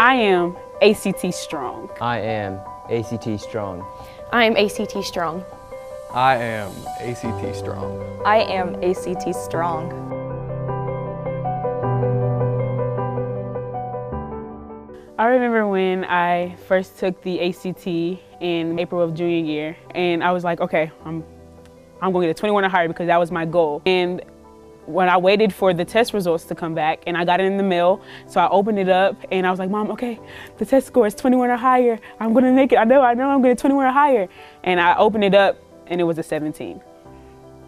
I am ACT Strong. I am ACT Strong. I am ACT Strong. I am ACT Strong. I am ACT Strong. I remember when I first took the ACT in April of junior year, and I was like, okay, I'm gonna get a 21 or higher because that was my goal. And when I waited for the test results to come back, and I got it in the mail, so I opened it up and I was like, Mom, okay, the test score is 21 or higher. I'm gonna make it, I know I'm gonna get 21 or higher. And I opened it up and it was a 17.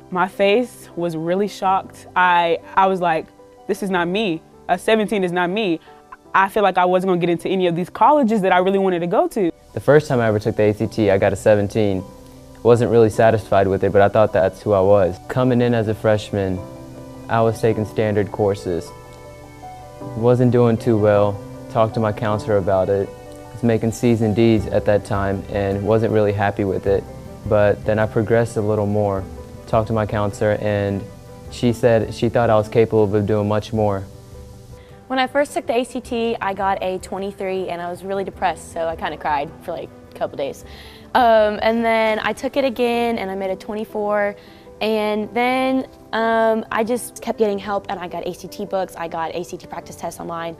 My face was really shocked. I was like, this is not me. A 17 is not me. I feel like I wasn't gonna get into any of these colleges that I really wanted to go to. The first time I ever took the ACT, I got a 17. Wasn't really satisfied with it, but I thought that's who I was. Coming in as a freshman, I was taking standard courses. Wasn't doing too well. Talked to my counselor about it. Was making C's and D's at that time and wasn't really happy with it. But then I progressed a little more. Talked to my counselor and she said she thought I was capable of doing much more. When I first took the ACT, I got a 23 and I was really depressed, so I kind of cried for like a couple days. And then I took it again and I made a 24. And then I just kept getting help and I got ACT books, I got ACT practice tests online.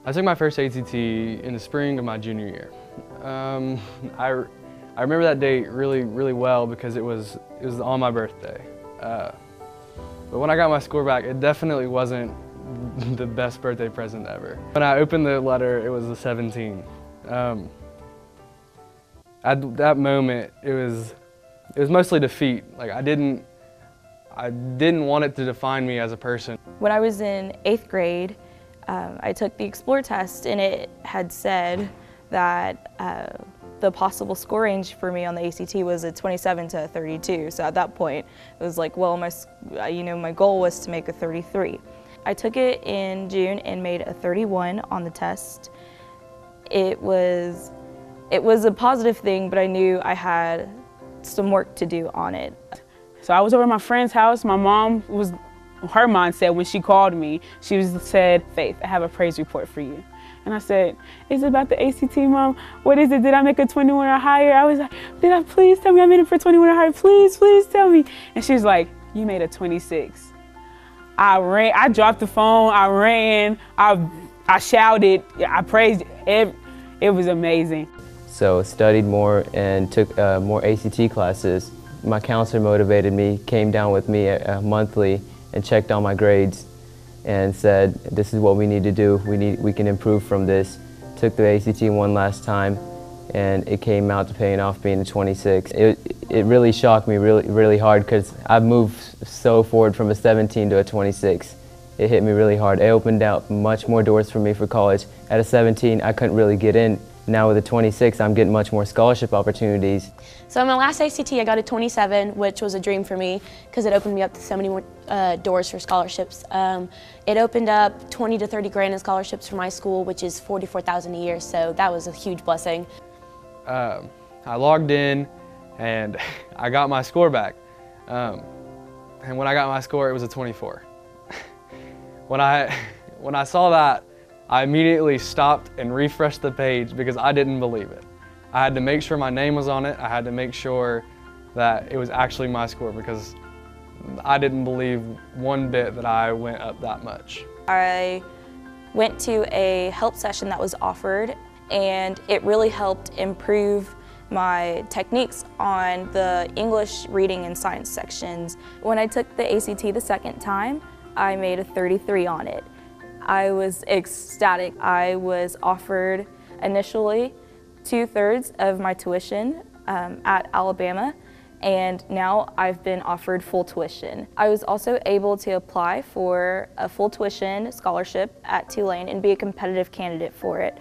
I took my first ACT in the spring of my junior year. I remember that date really well because it was on my birthday. But when I got my score back, it definitely wasn't the best birthday present ever. When I opened the letter, it was a 17. At that moment, it was mostly defeat. Like I didn't want it to define me as a person. When I was in 8th grade, I took the Explore test and it had said that the possible score range for me on the ACT was a 27 to a 32. So at that point, it was like, well, my goal was to make a 33. I took it in June and made a 31 on the test. It was a positive thing, but I knew I had some work to do on it. So I was over at my friend's house. My mom her mindset when she called me, she said, Faith, I have a praise report for you. And I said, is it about the ACT, Mom? What is it? Did I make a 21 or higher? I was like, please tell me I made it for 21 or higher. Please tell me. And she was like, you made a 26. I ran, I dropped the phone, I ran, I shouted, I praised, it was amazing. So studied more and took more ACT classes. My counselor motivated me, came down with me monthly and checked on my grades and said, this is what we need to do, we can improve from this. Took the ACT one last time and it came out to paying off being a 26. It really shocked me really hard because I've moved so forward from a 17 to a 26. It hit me really hard. It opened out much more doors for me for college. At a 17, I couldn't really get in. Now with a 26, I'm getting much more scholarship opportunities. So in my last ACT, I got a 27, which was a dream for me because it opened me up to so many more doors for scholarships. It opened up 20 to 30 grand in scholarships for my school, which is $44,000 a year, so that was a huge blessing. I logged in and I got my score back. And when I got my score, it was a 24. When I saw that, I immediately stopped and refreshed the page because I didn't believe it. I had to make sure my name was on it. I had to make sure that it was actually my score because I didn't believe one bit that I went up that much. I went to a help session that was offered and it really helped improve my techniques on the English reading and science sections. When I took the ACT the second time, I made a 33 on it. I was ecstatic. I was offered initially 2/3 of my tuition at Alabama, and now I've been offered full tuition. I was also able to apply for a full tuition scholarship at Tulane and be a competitive candidate for it.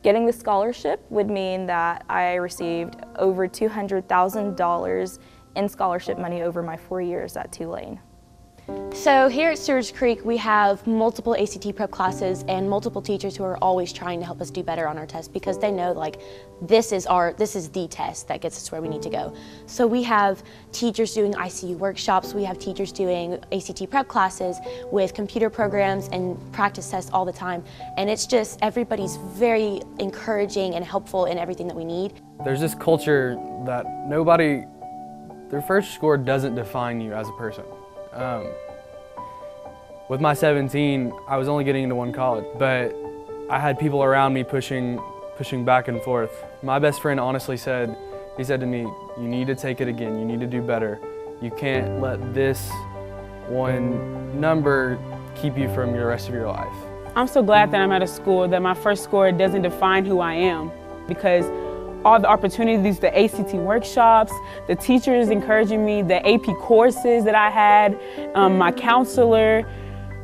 Getting the scholarship would mean that I received over $200,000 in scholarship money over my 4 years at Tulane. So here at Stewards Creek, we have multiple ACT prep classes and multiple teachers who are always trying to help us do better on our tests because they know like this is the test that gets us where we need to go. So we have teachers doing ICU workshops, we have teachers doing ACT prep classes with computer programs and practice tests all the time. And it's just everybody's very encouraging and helpful in everything that we need. There's this culture that their first score doesn't define you as a person. With my 17, I was only getting into one college, but I had people around me pushing back and forth. My best friend honestly said to me, you need to take it again, you need to do better. You can't let this one number keep you from the rest of your life. I'm so glad that I'm at a school that my first score doesn't define who I am, because all the opportunities, the ACT workshops, the teachers encouraging me, the AP courses that I had, my counselor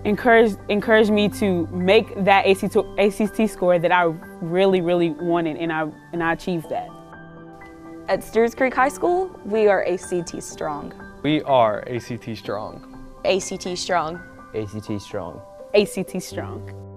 encouraged me to make that ACT score that I really, really wanted, and I achieved that. At Stewards Creek High School, we are ACT Strong. We are ACT Strong. ACT Strong. ACT Strong. ACT Strong.